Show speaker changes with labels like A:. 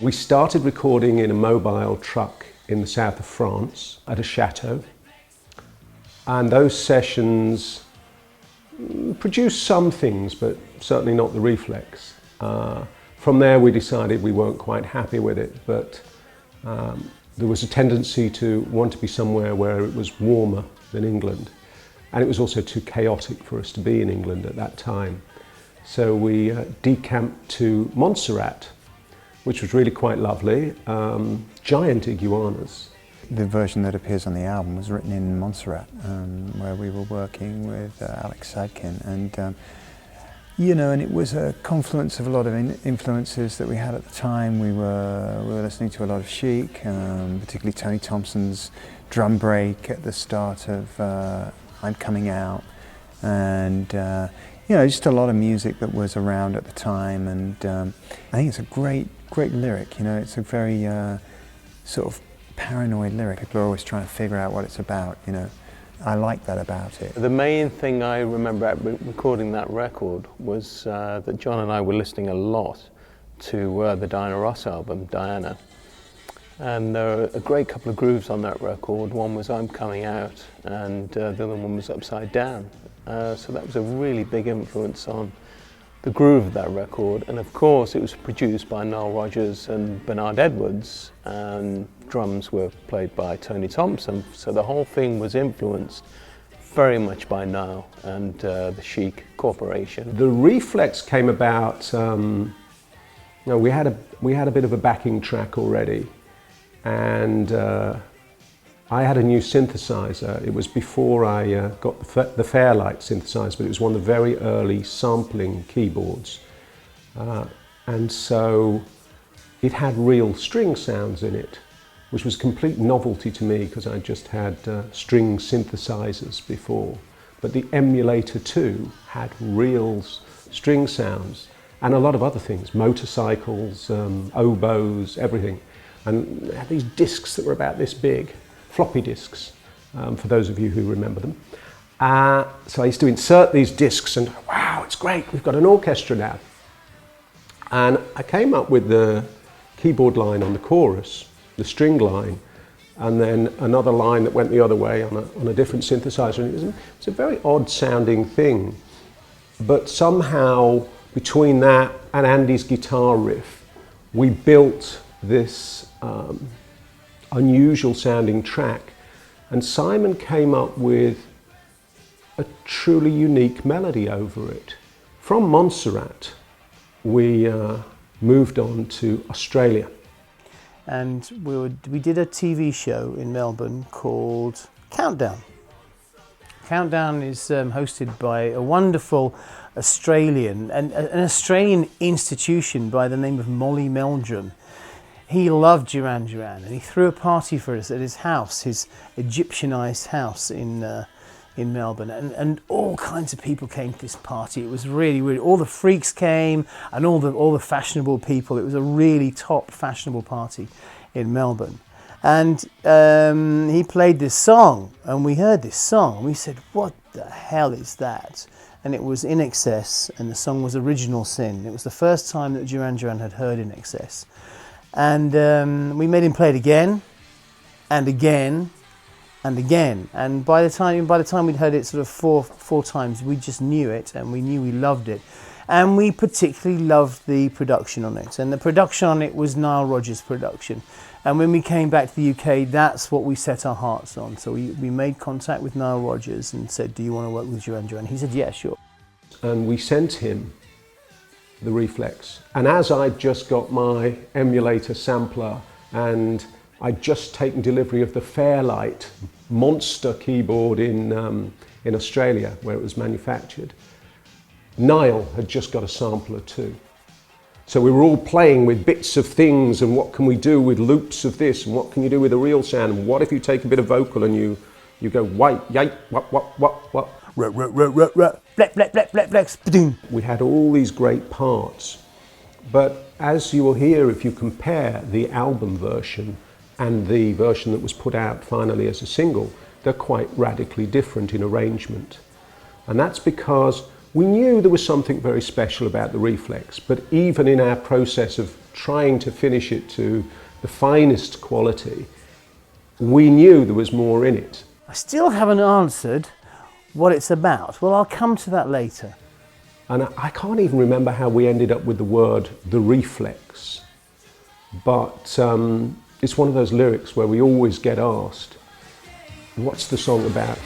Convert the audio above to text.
A: We started recording in a mobile truck in the south of France at a chateau, and those sessions produced some things, but certainly not the Reflex. From there we decided we weren't quite happy with it, but there was a tendency to want to be somewhere where it was warmer than England, and it was also too chaotic for us to be in England at that time. So we decamped to Montserrat, which was really quite lovely. Giant iguanas.
B: The version that appears on the album was written in Montserrat, where we were working with Alex Sadkin, and you know, and it was a confluence of a lot of influences that we had at the time. We were listening to a lot of Chic, particularly Tony Thompson's drum break at the start of I'm Coming Out, and you know, just a lot of music that was around at the time. And I think it's a great lyric. You know, it's a very sort of paranoid lyric. People are always trying to figure out what it's about. You know, I like that about it.
C: The main thing I remember at recording that record was that John and I were listening a lot to the Diana Ross album, Diana. And there are a great couple of grooves on that record. One was I'm Coming Out, and the other one was Upside Down. So that was a really big influence on the groove of that record. And of course it was produced by Nile Rodgers and Bernard Edwards, and drums were played by Tony Thompson. So the whole thing was influenced very much by Nile and the Chic Corporation.
A: The Reflex came about, you know, we had a bit of a backing track already, and I had a new synthesizer. It was before I got the Fairlight synthesizer, but it was one of the very early sampling keyboards. And so it had real string sounds in it, which was a complete novelty to me because I just had string synthesizers before. But the Emulator 2 had real string sounds and a lot of other things, motorcycles, oboes, everything. And it had these discs that were about this big, floppy disks, for those of you who remember them. So I used to insert these discs and, wow, it's great, we've got an orchestra now. And I came up with the keyboard line on the chorus, the string line, and then another line that went the other way on a different synthesizer. And it was a very odd sounding thing. But somehow, between that and Andy's guitar riff, we built this unusual sounding track, and Simon came up with a truly unique melody over it. From Montserrat, we moved on to Australia.
D: And we did a TV show in Melbourne called Countdown. Countdown is hosted by a wonderful Australian, an Australian institution by the name of Molly Meldrum. He loved Duran Duran, and he threw a party for us at his house, his Egyptianized house in Melbourne, and all kinds of people came to this party. It was really, all the freaks came, and all the fashionable people. It was a really top fashionable party in Melbourne, and he played this song, and we heard this song, and we said, "What the hell is that?" And it was In Excess, and the song was Original Sin. It was the first time that Duran Duran had heard In Excess. And we made him play it again, and again, and again. And by the time we'd heard it sort of four times, we just knew it, and we knew we loved it. And we particularly loved the production on it. And the production on it was Nile Rodgers' production. And when we came back to the UK, that's what we set our hearts on. So we made contact with Nile Rodgers and said, "Do you want to work with Duran Duran?" He said, "Yeah, sure."
A: And we sent him the Reflex. And as I'd just got my emulator sampler and I'd just taken delivery of the Fairlight monster keyboard in Australia, where it was manufactured, Nile had just got a sampler too. So we were all playing with bits of things, and what can we do with loops of this, and what can you do with a real sound, and what if you take a bit of vocal and you go white, yite, what. We had all these great parts, but as you will hear if you compare the album version and the version that was put out finally as a single, they're quite radically different in arrangement. And that's because We knew there was something very special about the Reflex, but even in our process of trying to finish it to the finest quality, we knew there was more in it.
D: I still haven't answered what it's about. Well, I'll come to that later.
A: And I can't even remember how we ended up with the word the Reflex, but it's one of those lyrics where we always get asked, what's the song about?